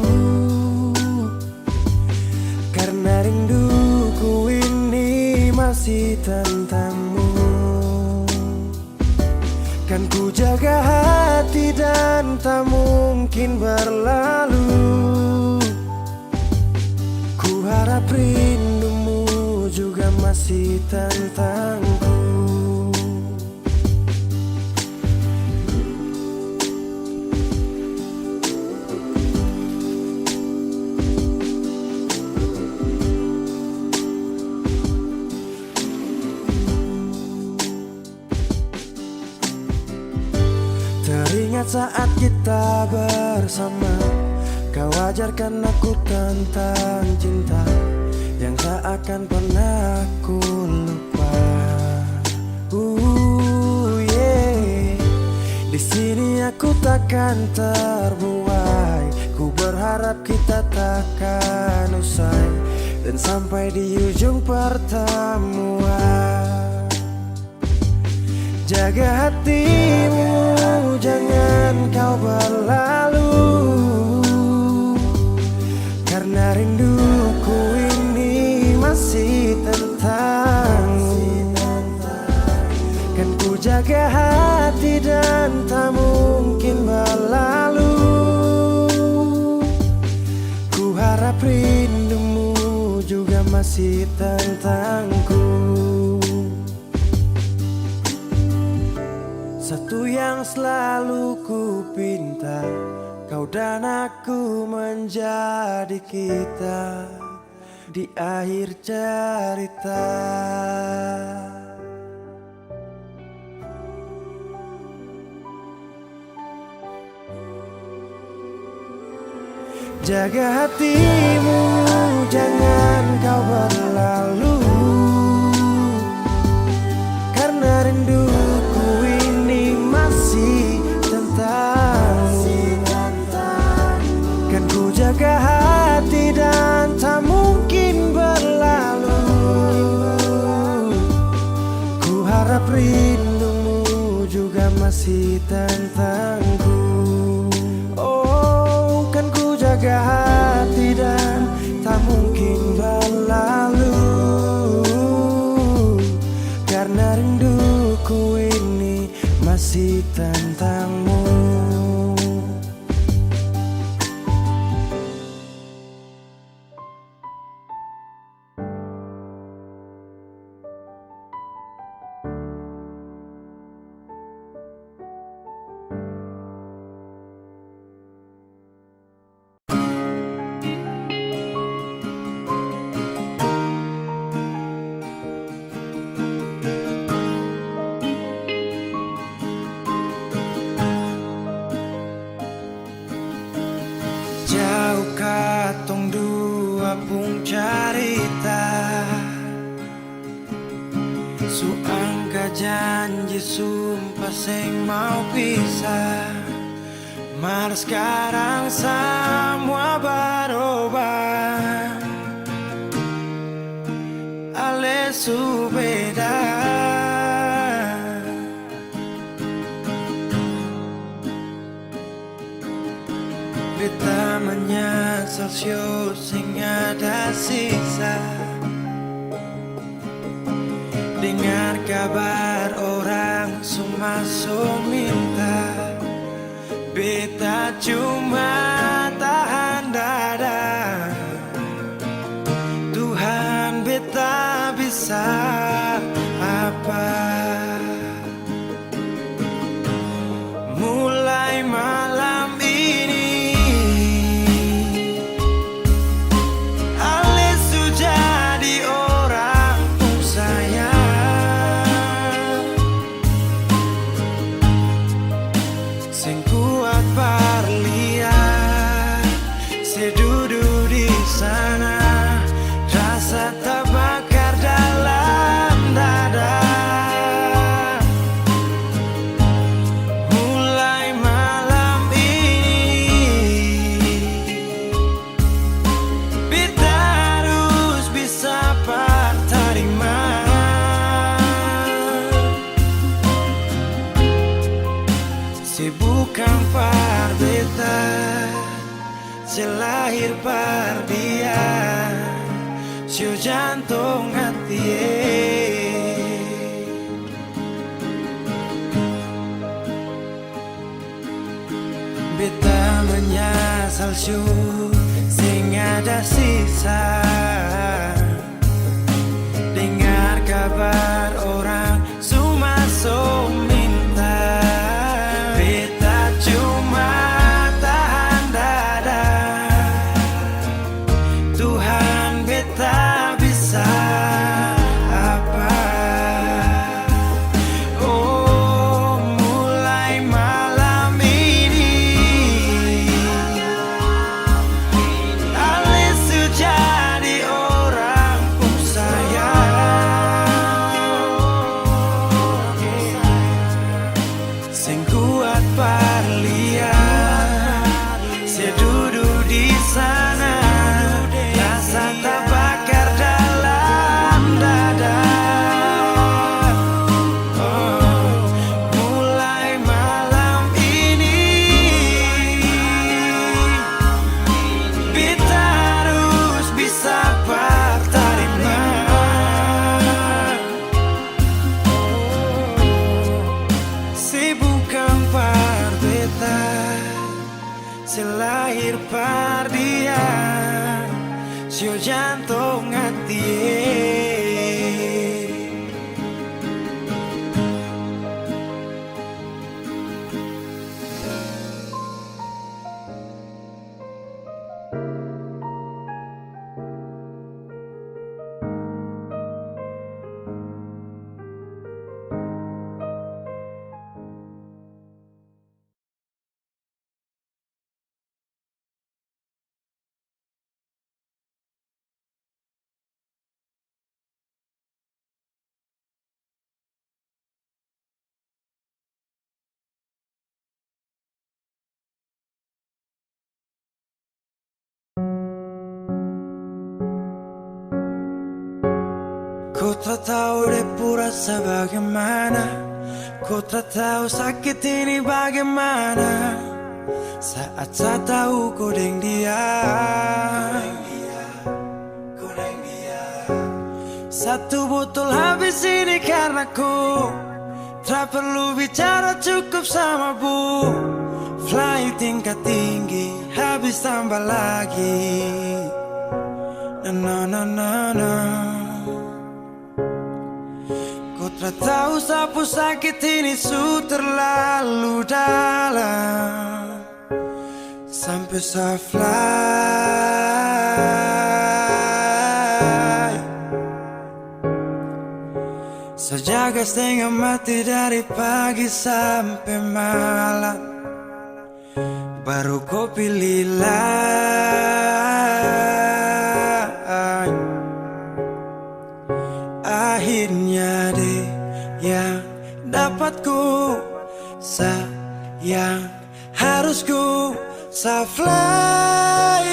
karena rinduku ini masih tentangmu. Kan ku jaga hati dan tak mungkin berlalu. Ku harap rindumu juga masih tentangku. Teringat saat kita bersama, kau ajarkan aku tentang cinta yang tak akan pernah aku lupa. Yeah. Di sini aku takkan terbuai. Ku berharap kita takkan usai dan sampai di ujung pertemuan. Jaga hatimu, jangan kau berlalu, karena rinduku ini masih tentangmu. Kan ku jaga hati dan tak mungkin berlalu. Ku harap rindumu juga masih tentangku. Satu yang selalu ku pinta, kau dan aku menjadi kita di akhir cerita. Jaga hatimu, jangan kau berlalu, karena rinduku ini masih tentangmu. Kan ku jaga hati dan tak mungkin berlalu. Ku harap rindumu juga masih tentangku. Oh, kan ku jaga hati dan tak mungkin berlalu, karena rinduku ini masih tentangmu. Jauh katong dua pung carita, suangka janji sumpah seng mau pisah. Mar sekarang semua berubah, ale su beda. Beta menyesal sio sing ada sisa. Dengar kabar orang sumasuk minta, beta cuma tahan dada. Tuhan beta bisa apa? Mulai malam ini ale su jadi orang sayang, sing kuat berlian. sana, rasa terbakar dalam dada. Mulai malam ini kita harus bisa terima. Si bukan par beta, si lahir par dia, si jantung hati. Beta menyesal syu sing ada sisa. Dengar kabar orang cuma so minta. Beta cuma tahan dada. Tuhan beta bisa apa? Oh, mulai malam ini Alice jadi orang sing kuat parlia, saya duduk di sana, rasa terbakar dalam dada. Oh, mulai malam ini kita harus bisa terima. Si bukan par beta, si lahir par dia, si jantung hati. Ku tak tahu depu rasa bagaimana, ku tak tahu sakit ini bagaimana. Saat saya tahu ku deng dia, satu botol habis ini karena ku tak perlu bicara, cukup sama bu. Fly tingkat tinggi, habis tambah lagi. Na na na na. Ku tak tahu sapu sakit ini su terlalu dalam, sampai saya fly. Sejaga setengah mati dari pagi sampai malam, baru kau pilih lain. Akhirnya deh yang dapat ku sayang, harus ku fly.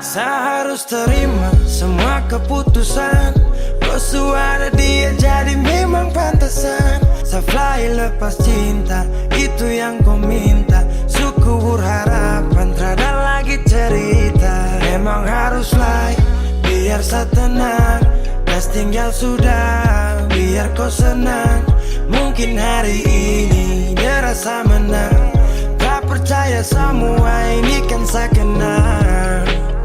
Saya harus terima semua keputusan. Kau ada dia jadi memang pantasan. Saya fly lepas cinta, itu yang kau minta. Suku berharapan, terada lagi cerita. Memang harus fly, biar saya tenang. Gas tinggal sudah, biar kau senang. Mungkin hari ini dia rasa menang. Tak percaya semua ini kan saya kenal.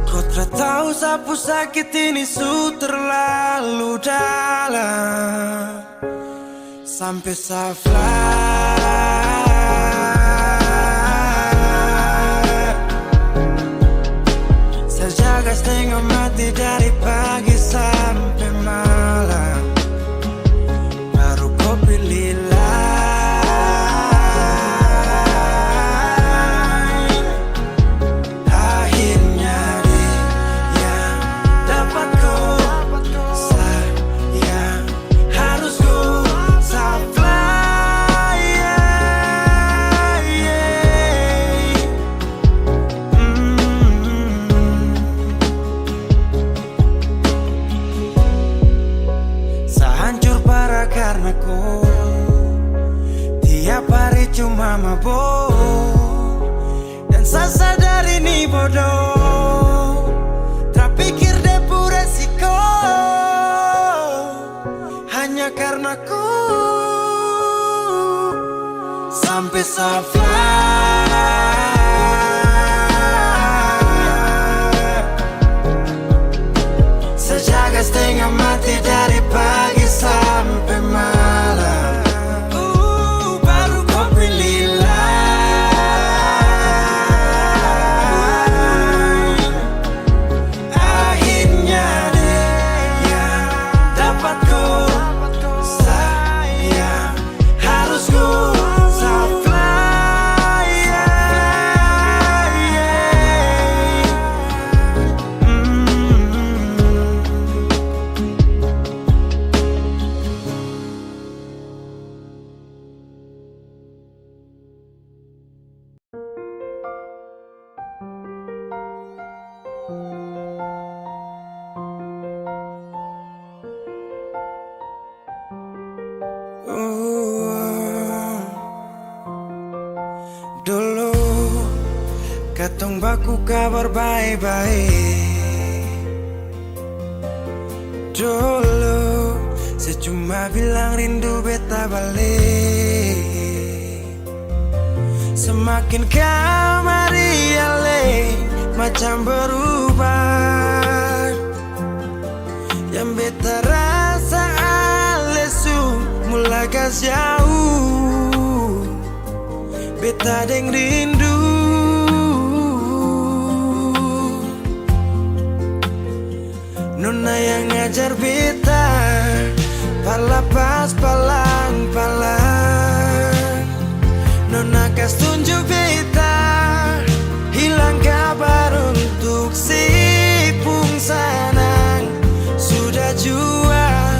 Kau tak tahu sapu sakit ini su terlalu dalam, sampai saya fly. Saya jaga setengah mati dari pagi sampai malam, baru kau pilih lain. cuma mabuk. Dan saya sadar ini bodoh, tak pikir depu resiko. Hanya karena ku sampai safari. Sejaga setengah mati dari pagi sampai malam. Baru kau pilih lain. Akhirnya dia dapat ku sayang. Harus ku dulu katong baku kabar baik-baik. Dulu saya cuma bilang rindu beta balik. Semakin kamari ale macam berubah. Yang beta rasa alesu mulai gas jauh. Beta deng rindu. Nona yang ngajar beta palapas palang-palang. Nona kas tunjuk beta hilang kabar untuk si pungsanang. Sudah jua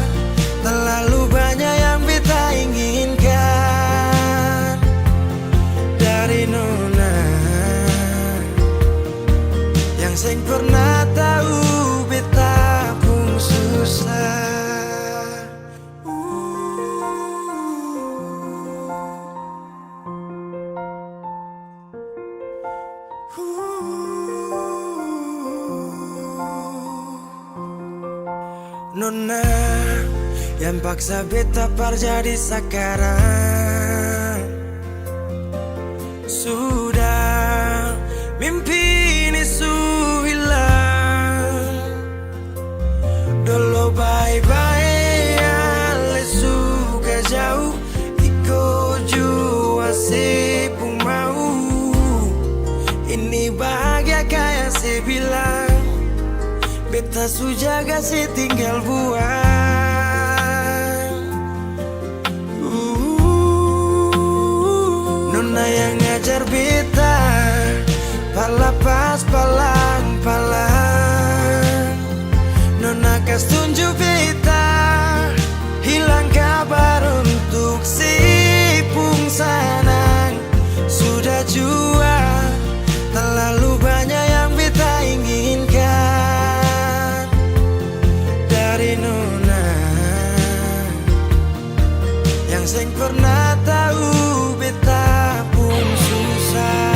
terlalu banyak yang beta inginkan dari nona yang seng pernah tahu beta pun susah. Nona yang paksa beta par jadi sekarang. Sudah mimpi ini su hilang. Dulu bye-bye ale suka jauh. Iko jua si pun mau. Ini bahagia kayak si bilang. Beta su jaga si tinggal buang. Nona yang ngajar beta palapas palang-palang. Nona kas tunjuk beta hilang kabar untuk si pungsanang. Sudah jua terlalu banyak yang beta inginkan dari nona yang seng pernah tahu beta pun susah.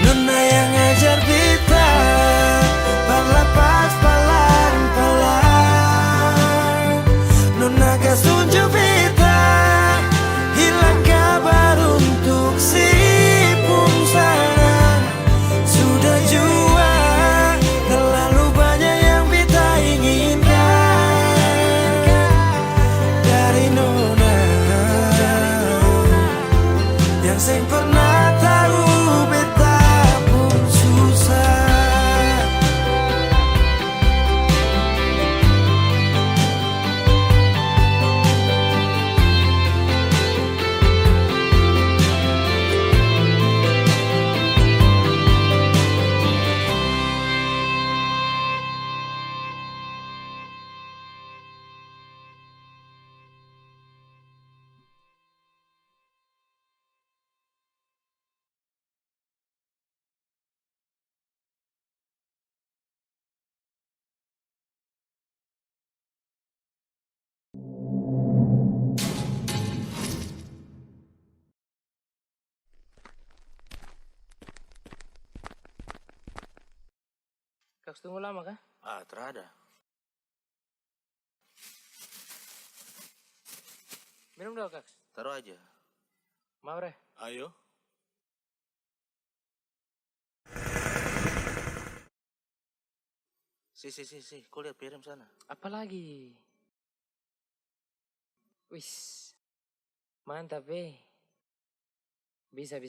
Nona yang ngajar beta palapas palang-palang. Nona kas tunjuk beta hilang kabar untuk si pungsanang. Sudah jua terlalu banyak yang beta inginkan dari nona yang seng pernah tahu beta pun susah. Kaks tunggu lama kah? Ah, terada. Minum dong Kaks. Taruh aja. Mau Re? Ayo. Si, kau lihat piring sana. Apa lagi? Wis. Mantap Bisa.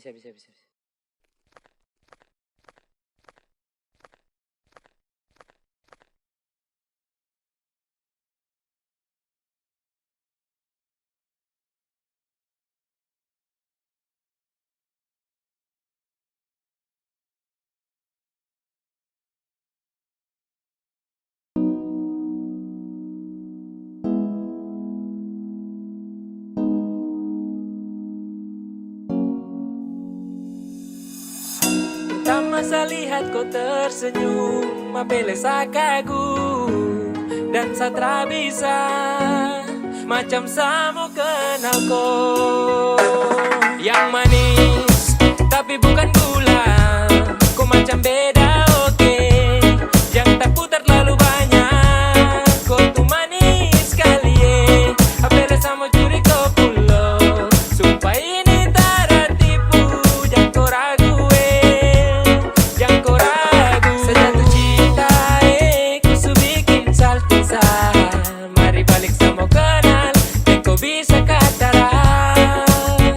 Tak masa lihat kau tersenyum, apele kagum dan satra bisa macam samo kenal kau. Yang manis tapi bukan gula, kau macam beda oke. Yang tak putar terlalu banyak, kau tuh manis sekali apele samo curi kau pulo, supaya ini tak tipu, jangan kau ragu. Sejatuh cinta ku su bikin saltisa. Mari balik sama kenal, dan kau bisa kataran.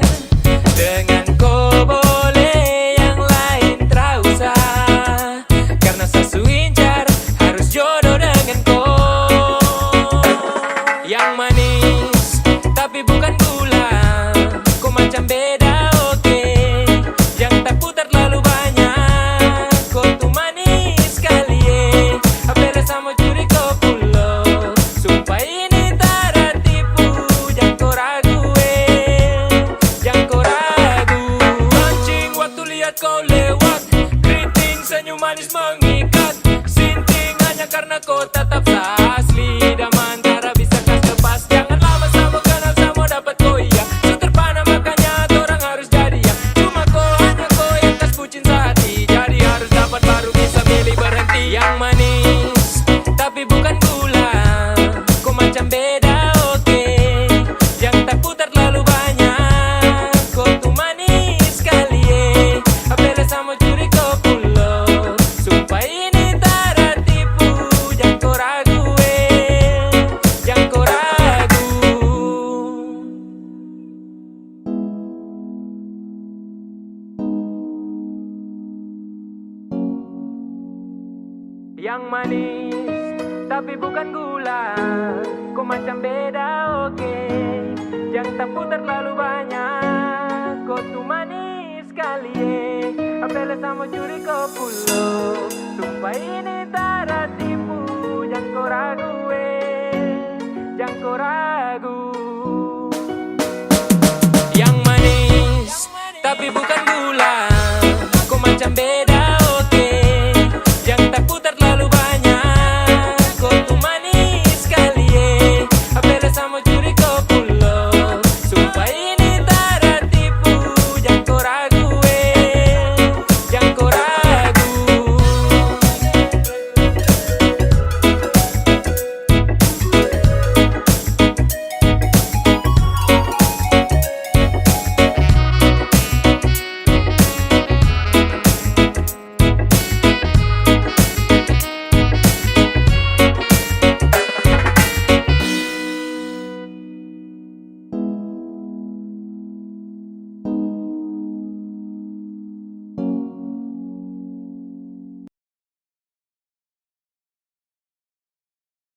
Dengan kau boleh yang lain terusah, karena sasu incar harus jodoh dengan kau. Yang manis tapi bukan gula, kau macam beda oke. Yang tak putar terlalu banyak, kau tuh manis sekali apele sama curi kau pulo, supaya ini tak tipu, jangan kau ragu jangan kau ragu. Mancing waktu lihat kau lewat, keriting senyum manis mengikat. Sinting hanya karena kau tetap asli, dan antara bisa kas lepas. Jangan lama sama kenal sama dapat kau iya, so terpana makanya orang harus jadi ya. Cuma hanya kau yang kas bucin sehati, jadi harus dapat baru bisa milih berhenti. Yang manis tapi bukan gula, kau macam beda oke. Yang tak putar terlalu banyak, kau tuh manis sekali apele sama curi kau pulo, supaya ini tak tipu, jangan kau ragu jangan kau ragu. Yang manis tapi bukan gula, kau macam beda oke. Yang tak putar terlalu banyak, kau tuh manis sekali apele sama curi kau pulo, supaya ini tak tipu, jangan kau ragu jangan kau ragu. Yang manis tapi bukan gula,